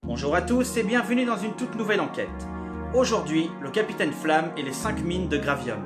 Bonjour à tous et bienvenue dans une toute nouvelle enquête. Aujourd'hui, le capitaine Flamme et les 5 mines de Gravium.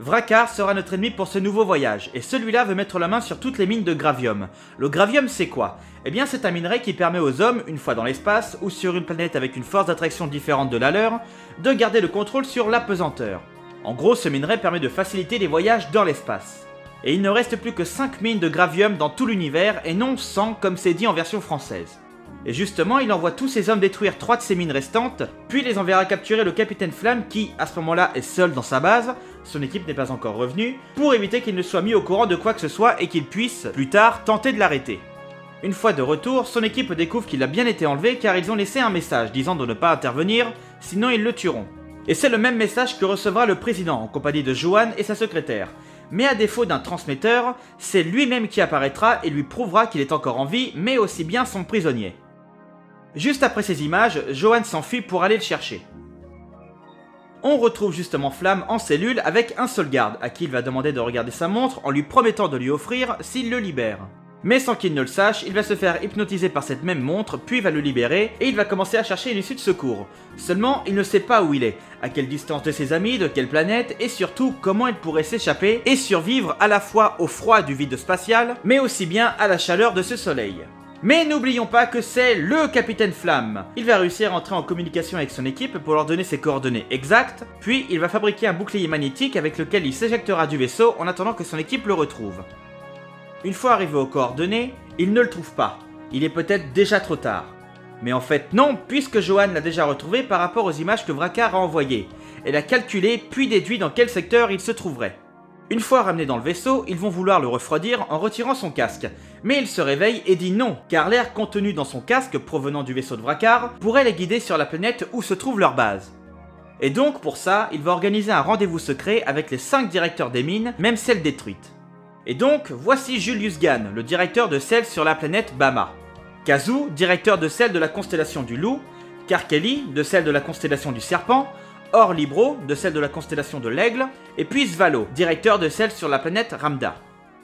Vracar sera notre ennemi pour ce nouveau voyage, et celui-là veut mettre la main sur toutes les mines de Gravium. Le Gravium c'est quoi? Eh bien c'est un minerai qui permet aux hommes, une fois dans l'espace, ou sur une planète avec une force d'attraction différente de la leur, de garder le contrôle sur l'apesanteur. En gros, ce minerai permet de faciliter les voyages dans l'espace. Et il ne reste plus que 5 mines de Gravium dans tout l'univers, et non 100 comme c'est dit en version française. Et justement, il envoie tous ses hommes détruire 3 de ses mines restantes, puis les enverra capturer le capitaine Flamme qui, à ce moment-là, est seul dans sa base, son équipe n'est pas encore revenue, pour éviter qu'il ne soit mis au courant de quoi que ce soit et qu'il puisse, plus tard, tenter de l'arrêter. Une fois de retour, son équipe découvre qu'il a bien été enlevé car ils ont laissé un message disant de ne pas intervenir, sinon ils le tueront. Et c'est le même message que recevra le président en compagnie de Johan et sa secrétaire. Mais à défaut d'un transmetteur, c'est lui-même qui apparaîtra et lui prouvera qu'il est encore en vie, mais aussi bien son prisonnier. Juste après ces images, Johan s'enfuit pour aller le chercher. On retrouve justement Flamme en cellule avec un seul garde, à qui il va demander de regarder sa montre en lui promettant de lui offrir s'il le libère. Mais sans qu'il ne le sache, il va se faire hypnotiser par cette même montre, puis va le libérer, et il va commencer à chercher une issue de secours. Seulement, il ne sait pas où il est, à quelle distance de ses amis, de quelle planète, et surtout comment il pourrait s'échapper et survivre à la fois au froid du vide spatial, mais aussi bien à la chaleur de ce soleil. Mais n'oublions pas que c'est le capitaine Flamme. Il va réussir à entrer en communication avec son équipe pour leur donner ses coordonnées exactes, puis il va fabriquer un bouclier magnétique avec lequel il s'éjectera du vaisseau en attendant que son équipe le retrouve. Une fois arrivé aux coordonnées, il ne le trouve pas. Il est peut-être déjà trop tard. Mais en fait non, puisque Johan l'a déjà retrouvé par rapport aux images que Vracar a envoyées. Elle a calculé puis déduit dans quel secteur il se trouverait. Une fois ramené dans le vaisseau, ils vont vouloir le refroidir en retirant son casque. Mais il se réveille et dit non, car l'air contenu dans son casque provenant du vaisseau de Vracar pourrait les guider sur la planète où se trouve leur base. Et donc pour ça, il va organiser un rendez-vous secret avec les 5 directeurs des mines, même celles détruites. Et donc, voici Julius Gann, le directeur de celle sur la planète Bama. Kazu, directeur de celle de la constellation du Loup. Karkeli, de celle de la constellation du Serpent. Orlibro, de celle de la constellation de l'Aigle, et puis Svalo, directeur de celle sur la planète Ramda.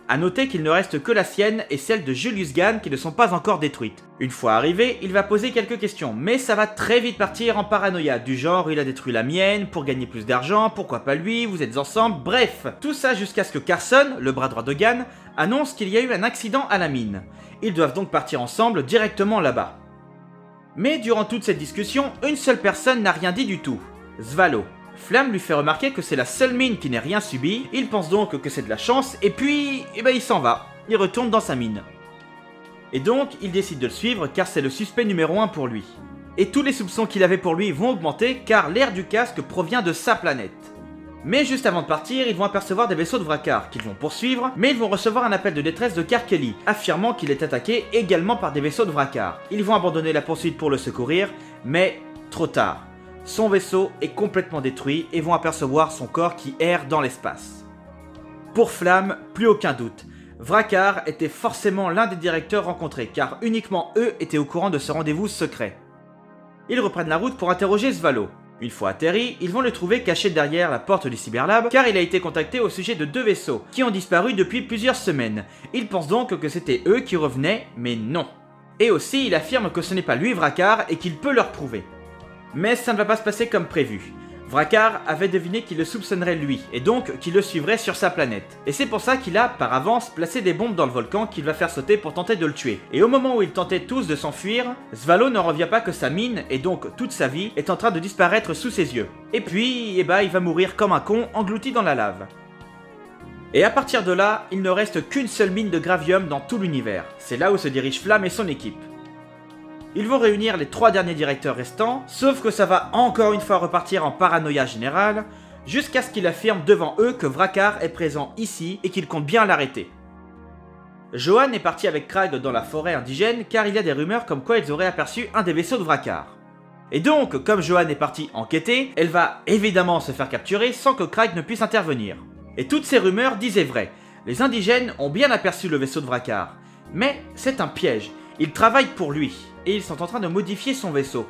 A noter qu'il ne reste que la sienne et celle de Julius Gann qui ne sont pas encore détruites. Une fois arrivé, il va poser quelques questions, mais ça va très vite partir en paranoïa, du genre il a détruit la mienne, pour gagner plus d'argent, pourquoi pas lui, vous êtes ensemble, bref. Tout ça jusqu'à ce que Carson, le bras droit de Gann, annonce qu'il y a eu un accident à la mine. Ils doivent donc partir ensemble directement là-bas. Mais durant toute cette discussion, une seule personne n'a rien dit du tout. Svalo. Flamme lui fait remarquer que c'est la seule mine qui n'ait rien subi, il pense donc que c'est de la chance, et puis, il s'en va. Il retourne dans sa mine. Et donc, il décide de le suivre car c'est le suspect numéro 1 pour lui. Et tous les soupçons qu'il avait pour lui vont augmenter car l'air du casque provient de sa planète. Mais juste avant de partir, ils vont apercevoir des vaisseaux de Vracar qu'ils vont poursuivre, mais ils vont recevoir un appel de détresse de Karkeli, affirmant qu'il est attaqué également par des vaisseaux de Vracar. Ils vont abandonner la poursuite pour le secourir, mais trop tard. Son vaisseau est complètement détruit et vont apercevoir son corps qui erre dans l'espace. Pour Flamme, plus aucun doute. Vracar était forcément l'un des directeurs rencontrés car uniquement eux étaient au courant de ce rendez-vous secret. Ils reprennent la route pour interroger Svalo. Une fois atterri, ils vont le trouver caché derrière la porte du Cyberlab car il a été contacté au sujet de 2 vaisseaux qui ont disparu depuis plusieurs semaines. Il pense donc que c'était eux qui revenaient, mais non. Et aussi, il affirme que ce n'est pas lui Vracar et qu'il peut leur prouver. Mais ça ne va pas se passer comme prévu. Vracar avait deviné qu'il le soupçonnerait lui, et donc qu'il le suivrait sur sa planète. Et c'est pour ça qu'il a, par avance, placé des bombes dans le volcan qu'il va faire sauter pour tenter de le tuer. Et au moment où ils tentaient tous de s'enfuir, Svalo n'en revient pas que sa mine, et donc toute sa vie, est en train de disparaître sous ses yeux. Et puis, il va mourir comme un con, englouti dans la lave. Et à partir de là, il ne reste qu'une seule mine de gravium dans tout l'univers. C'est là où se dirige Flamme et son équipe. Ils vont réunir les 3 derniers directeurs restants, sauf que ça va encore une fois repartir en paranoïa générale, jusqu'à ce qu'il affirme devant eux que Vrakkar est présent ici et qu'il compte bien l'arrêter. Johan est parti avec Krag dans la forêt indigène car il y a des rumeurs comme quoi ils auraient aperçu un des vaisseaux de Vrakkar. Et donc, comme Johan est parti enquêter, elle va évidemment se faire capturer sans que Krag ne puisse intervenir. Et toutes ces rumeurs disaient vrai, les indigènes ont bien aperçu le vaisseau de Vrakkar, mais c'est un piège, ils travaillent pour lui, et ils sont en train de modifier son vaisseau.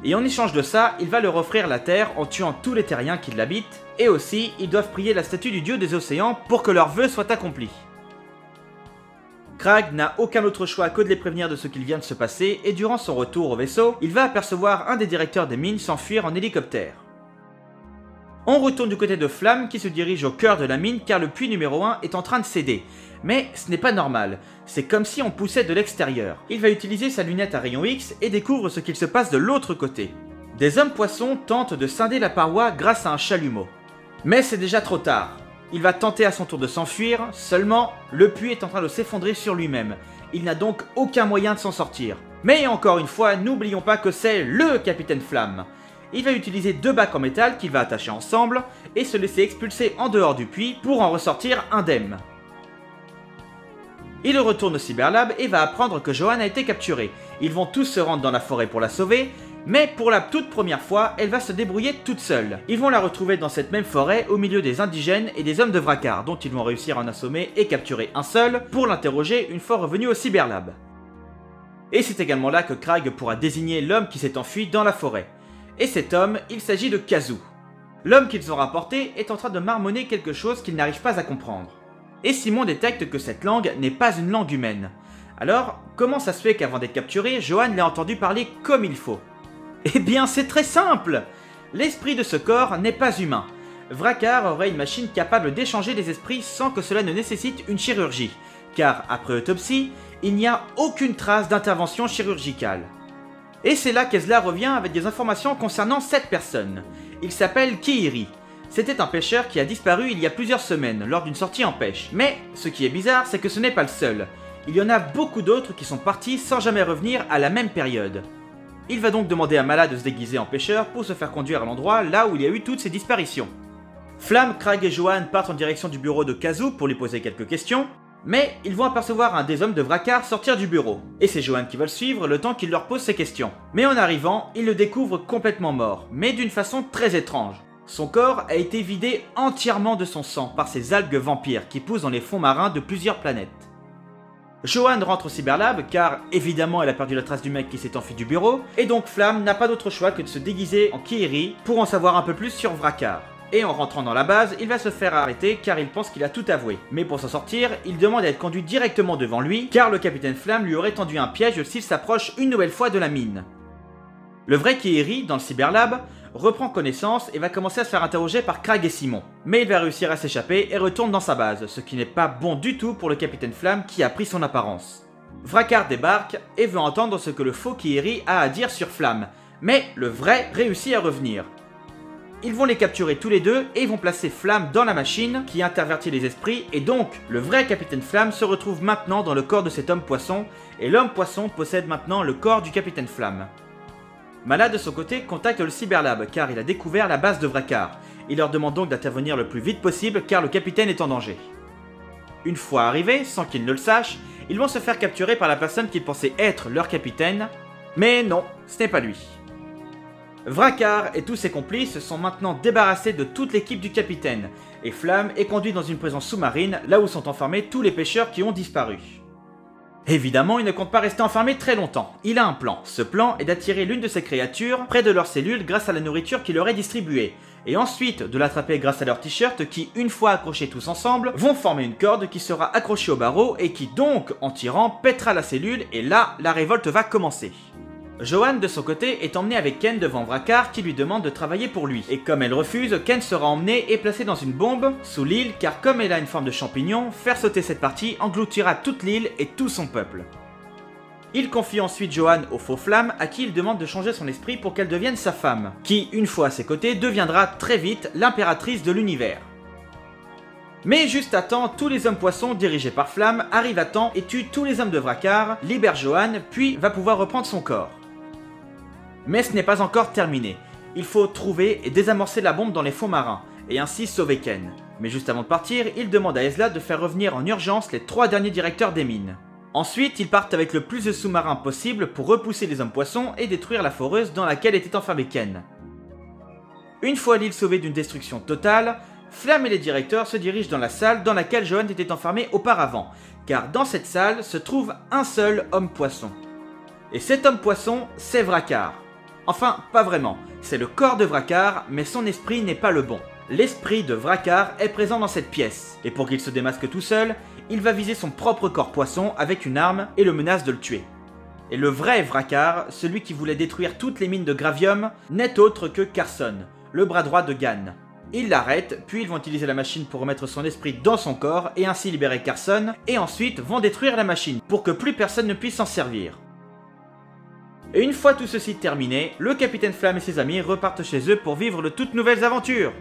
Et en échange de ça, il va leur offrir la Terre en tuant tous les terriens qui l'habitent, et aussi, ils doivent prier la statue du dieu des océans pour que leur vœu soit accompli. Krag n'a aucun autre choix que de les prévenir de ce qu'il vient de se passer, et durant son retour au vaisseau, il va apercevoir un des directeurs des mines s'enfuir en hélicoptère. On retourne du côté de Flamme qui se dirige au cœur de la mine car le puits numéro 1 est en train de céder. Mais ce n'est pas normal, c'est comme si on poussait de l'extérieur. Il va utiliser sa lunette à rayon X et découvre ce qu'il se passe de l'autre côté. Des hommes poissons tentent de scinder la paroi grâce à un chalumeau. Mais c'est déjà trop tard. Il va tenter à son tour de s'enfuir, seulement le puits est en train de s'effondrer sur lui-même. Il n'a donc aucun moyen de s'en sortir. Mais encore une fois, n'oublions pas que c'est LE Capitaine Flamme. Il va utiliser 2 bacs en métal qu'il va attacher ensemble et se laisser expulser en dehors du puits pour en ressortir indemne. Il retourne au Cyberlab et va apprendre que Johan a été capturée. Ils vont tous se rendre dans la forêt pour la sauver, mais pour la toute première fois, elle va se débrouiller toute seule. Ils vont la retrouver dans cette même forêt au milieu des indigènes et des hommes de Vrakkar, dont ils vont réussir à en assommer et capturer un seul pour l'interroger une fois revenu au Cyberlab. Et c'est également là que Krag pourra désigner l'homme qui s'est enfui dans la forêt. Et cet homme, il s'agit de Kazoo. L'homme qu'ils ont rapporté est en train de marmonner quelque chose qu'ils n'arrivent pas à comprendre. Et Simon détecte que cette langue n'est pas une langue humaine. Alors, comment ça se fait qu'avant d'être capturé, Johan l'ait entendu parler comme il faut? Eh bien, c'est très simple! L'esprit de ce corps n'est pas humain. Vrakkar aurait une machine capable d'échanger des esprits sans que cela ne nécessite une chirurgie, car après autopsie, il n'y a aucune trace d'intervention chirurgicale. Et c'est là qu'Ezla revient avec des informations concernant cette personne. Il s'appelle Kihiri. C'était un pêcheur qui a disparu il y a plusieurs semaines lors d'une sortie en pêche. Mais ce qui est bizarre, c'est que ce n'est pas le seul. Il y en a beaucoup d'autres qui sont partis sans jamais revenir à la même période. Il va donc demander à Mala de se déguiser en pêcheur pour se faire conduire à l'endroit là où il y a eu toutes ces disparitions. Flamme, Krag et Johan partent en direction du bureau de Kazoo pour lui poser quelques questions, mais ils vont apercevoir un des hommes de Vrakkar sortir du bureau. Et c'est Johan qui va le suivre le temps qu'il leur pose ses questions. Mais en arrivant, il le découvre complètement mort, mais d'une façon très étrange. Son corps a été vidé entièrement de son sang par ces algues vampires qui poussent dans les fonds marins de plusieurs planètes. Johan rentre au Cyberlab car évidemment elle a perdu la trace du mec qui s'est enfui du bureau, et donc Flamme n'a pas d'autre choix que de se déguiser en Kihiri pour en savoir un peu plus sur Vrakkar. Et en rentrant dans la base, il va se faire arrêter car il pense qu'il a tout avoué. Mais pour s'en sortir, il demande à être conduit directement devant lui car le capitaine Flamme lui aurait tendu un piège s'il s'approche une nouvelle fois de la mine. Le vrai Kihiri, dans le Cyberlab, reprend connaissance et va commencer à se faire interroger par Krag et Simon. Mais il va réussir à s'échapper et retourne dans sa base, ce qui n'est pas bon du tout pour le capitaine Flamme qui a pris son apparence. Vrakkar débarque et veut entendre ce que le faux Kihiri a à dire sur Flamme, mais le vrai réussit à revenir. Ils vont les capturer tous les deux et ils vont placer Flamme dans la machine qui intervertit les esprits, et donc le vrai capitaine Flamme se retrouve maintenant dans le corps de cet homme poisson, et l'homme poisson possède maintenant le corps du capitaine Flamme. Mala de son côté contacte le Cyberlab car il a découvert la base de Vrakkar. Il leur demande donc d'intervenir le plus vite possible car le capitaine est en danger. Une fois arrivés, sans qu'ils ne le sachent, ils vont se faire capturer par la personne qu'ils pensaient être leur capitaine, mais non, ce n'est pas lui. Vrakkar et tous ses complices sont maintenant débarrassés de toute l'équipe du capitaine, et Flamme est conduit dans une prison sous-marine là où sont enfermés tous les pêcheurs qui ont disparu. Évidemment, il ne compte pas rester enfermé très longtemps. Il a un plan. Ce plan est d'attirer l'une de ces créatures près de leurs cellules grâce à la nourriture qui leur est distribuée, et ensuite de l'attraper grâce à leurs t-shirts qui, une fois accrochés tous ensemble, vont former une corde qui sera accrochée au barreau et qui donc, en tirant, pètera la cellule, et là, la révolte va commencer. Johan, de son côté, est emmené avec Ken devant Vrakkar qui lui demande de travailler pour lui. Et comme elle refuse, Ken sera emmené et placé dans une bombe sous l'île car comme elle a une forme de champignon, faire sauter cette partie engloutira toute l'île et tout son peuple. Il confie ensuite Johan au faux Flamme à qui il demande de changer son esprit pour qu'elle devienne sa femme, qui, une fois à ses côtés, deviendra très vite l'impératrice de l'univers. Mais juste à temps, tous les hommes poissons dirigés par Flamme arrivent à temps et tuent tous les hommes de Vrakkar, libèrent Johan, puis va pouvoir reprendre son corps. Mais ce n'est pas encore terminé. Il faut trouver et désamorcer la bombe dans les fonds marins, et ainsi sauver Ken. Mais juste avant de partir, il demande à Ezla de faire revenir en urgence les 3 derniers directeurs des mines. Ensuite, ils partent avec le plus de sous-marins possible pour repousser les hommes poissons et détruire la foreuse dans laquelle était enfermé Ken. Une fois l'île sauvée d'une destruction totale, Flamme et les directeurs se dirigent dans la salle dans laquelle Johan était enfermé auparavant, car dans cette salle se trouve un seul homme poisson. Et cet homme poisson, c'est Vrakkar. Enfin, pas vraiment, c'est le corps de Vrakkar, mais son esprit n'est pas le bon. L'esprit de Vrakkar est présent dans cette pièce, et pour qu'il se démasque tout seul, il va viser son propre corps poisson avec une arme et le menace de le tuer. Et le vrai Vrakkar, celui qui voulait détruire toutes les mines de gravium, n'est autre que Carson, le bras droit de Gan. Ils l'arrêtent, puis ils vont utiliser la machine pour remettre son esprit dans son corps et ainsi libérer Carson, et ensuite vont détruire la machine pour que plus personne ne puisse s'en servir. Et une fois tout ceci terminé, le capitaine Flamme et ses amis repartent chez eux pour vivre de toutes nouvelles aventures.